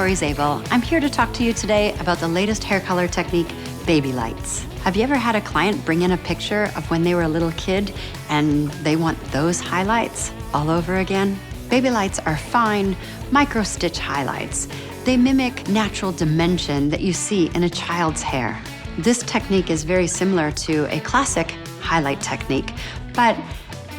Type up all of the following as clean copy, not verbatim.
Lori Zabel. I'm here to talk to you today about the latest hair color technique, Babylights. Have you ever had a client bring in a picture of when they were a little kid and they want those highlights all over again? Babylights are fine, micro-stitch highlights. They mimic natural dimension that you see in a child's hair. This technique is very similar to a classic highlight technique, but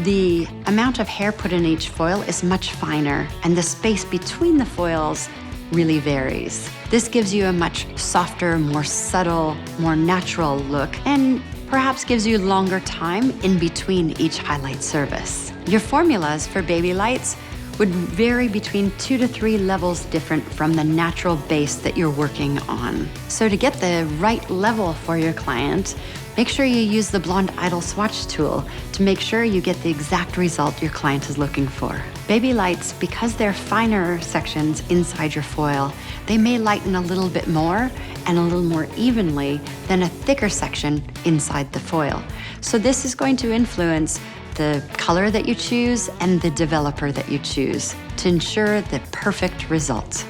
the amount of hair put in each foil is much finer, and the space between the foils really varies. This gives you a much softer, more subtle, more natural look, and perhaps gives you longer time in between each highlight service. Your formulas for Babylights would vary between 2 to 3 levels different from the natural base that you're working on. So to get the right level for your client, make sure you use the Blonde Idol swatch tool to make sure you get the exact result your client is looking for. Babylights, because they're finer sections inside your foil, they may lighten a little bit more and a little more evenly than a thicker section inside the foil. So this is going to influence the color that you choose and the developer that you choose to ensure the perfect result.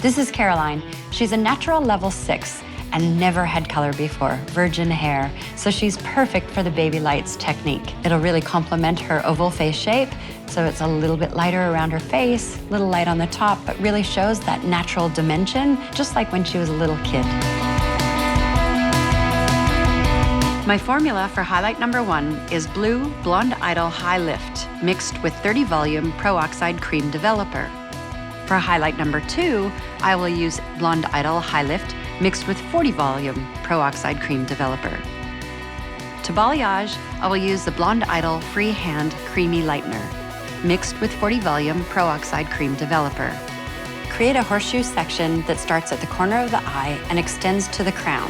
This is Caroline. She's a natural level 6 and never had color before, virgin hair, so she's perfect for the Babylights technique. It'll really complement her oval face shape, so it's a little bit lighter around her face, a little light on the top, but really shows that natural dimension, just like when she was a little kid. My formula for highlight number 1 is Blue Blonde Idol High Lift mixed with 30 volume Pro-Oxide Cream Developer. For highlight number 2, I will use Blonde Idol High Lift mixed with 40 volume Pro-Oxide Cream Developer. To balayage, I will use the Blonde Idol Freehand Creamy Lightener mixed with 40 volume Pro-Oxide Cream Developer. Create a horseshoe section that starts at the corner of the eye and extends to the crown,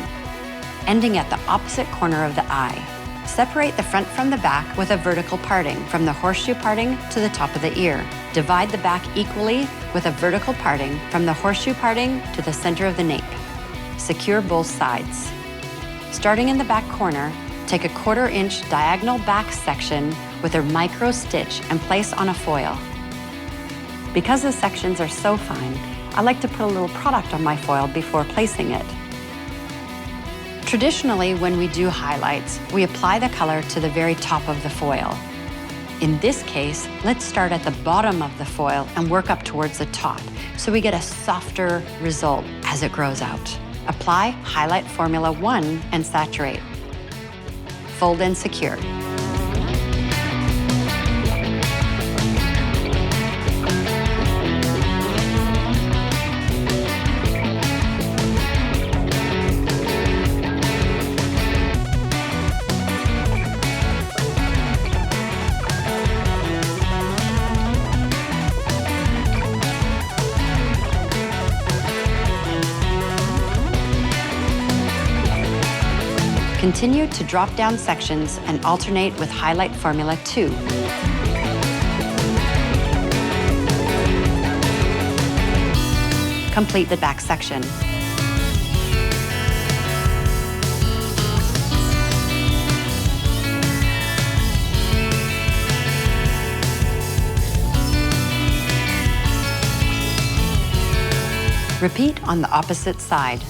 ending at the opposite corner of the eye. Separate the front from the back with a vertical parting from the horseshoe parting to the top of the ear. Divide the back equally with a vertical parting from the horseshoe parting to the center of the nape. Secure both sides. Starting in the back corner, take a 1/4 inch diagonal back section with a micro stitch and place on a foil. Because the sections are so fine, I like to put a little product on my foil before placing it. Traditionally, when we do highlights, we apply the color to the very top of the foil. In this case, let's start at the bottom of the foil and work up towards the top, so we get a softer result as it grows out. Apply highlight formula 1 and saturate. Fold and secure. Continue to drop down sections and alternate with highlight formula 2. Complete the back section. Repeat on the opposite side.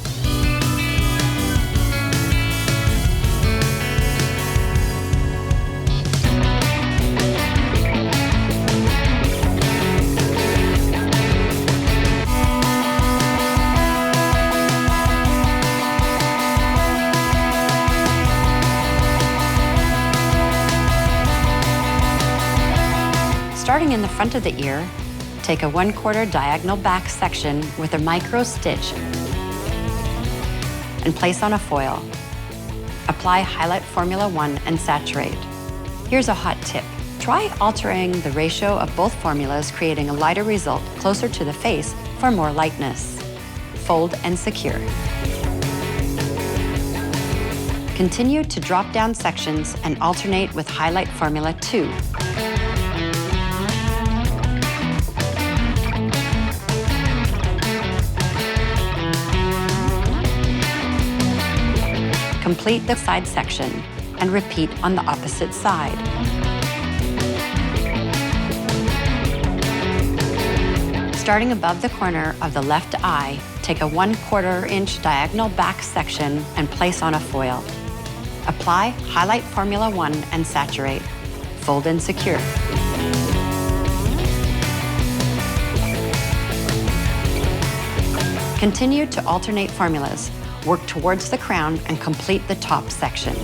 Starting in the front of the ear, take a 1/4 diagonal back section with a micro stitch and place on a foil. Apply highlight formula 1 and saturate. Here's a hot tip. Try altering the ratio of both formulas, creating a lighter result closer to the face for more lightness. Fold and secure. Continue to drop down sections and alternate with highlight formula 2. Complete the side section and repeat on the opposite side. Starting above the corner of the left eye, take a 1/4 inch diagonal back section and place on a foil. Apply Highlight Formula 1 and saturate. Fold and secure. Continue to alternate formulas. Work towards the crown and complete the top section.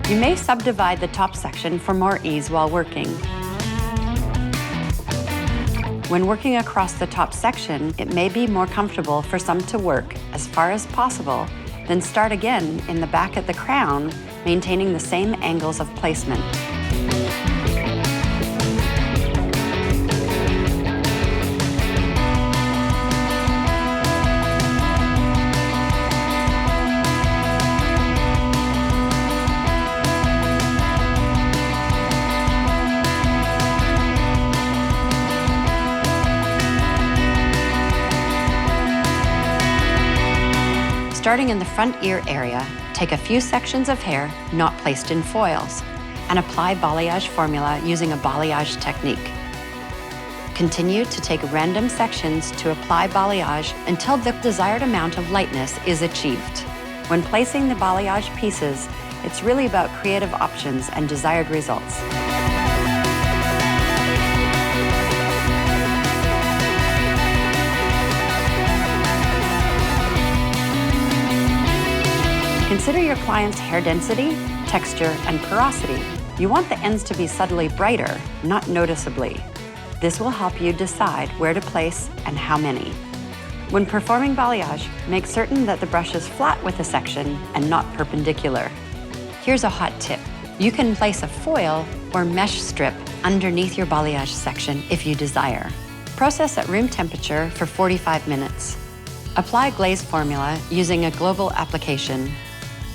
You may subdivide the top section for more ease while working. When working across the top section, it may be more comfortable for some to work as far as possible, then start again in the back at the crown, maintaining the same angles of placement. Starting in the front ear area, take a few sections of hair not placed in foils and apply balayage formula using a balayage technique. Continue to take random sections to apply balayage until the desired amount of lightness is achieved. When placing the balayage pieces, it's really about creative options and desired results. Consider your client's hair density, texture, and porosity. You want the ends to be subtly brighter, not noticeably. This will help you decide where to place and how many. When performing balayage, make certain that the brush is flat with a section and not perpendicular. Here's a hot tip. You can place a foil or mesh strip underneath your balayage section if you desire. Process at room temperature for 45 minutes. Apply glaze formula using a global application.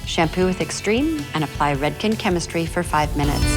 Shampoo with Extreme and apply Redken chemistry for 5 minutes.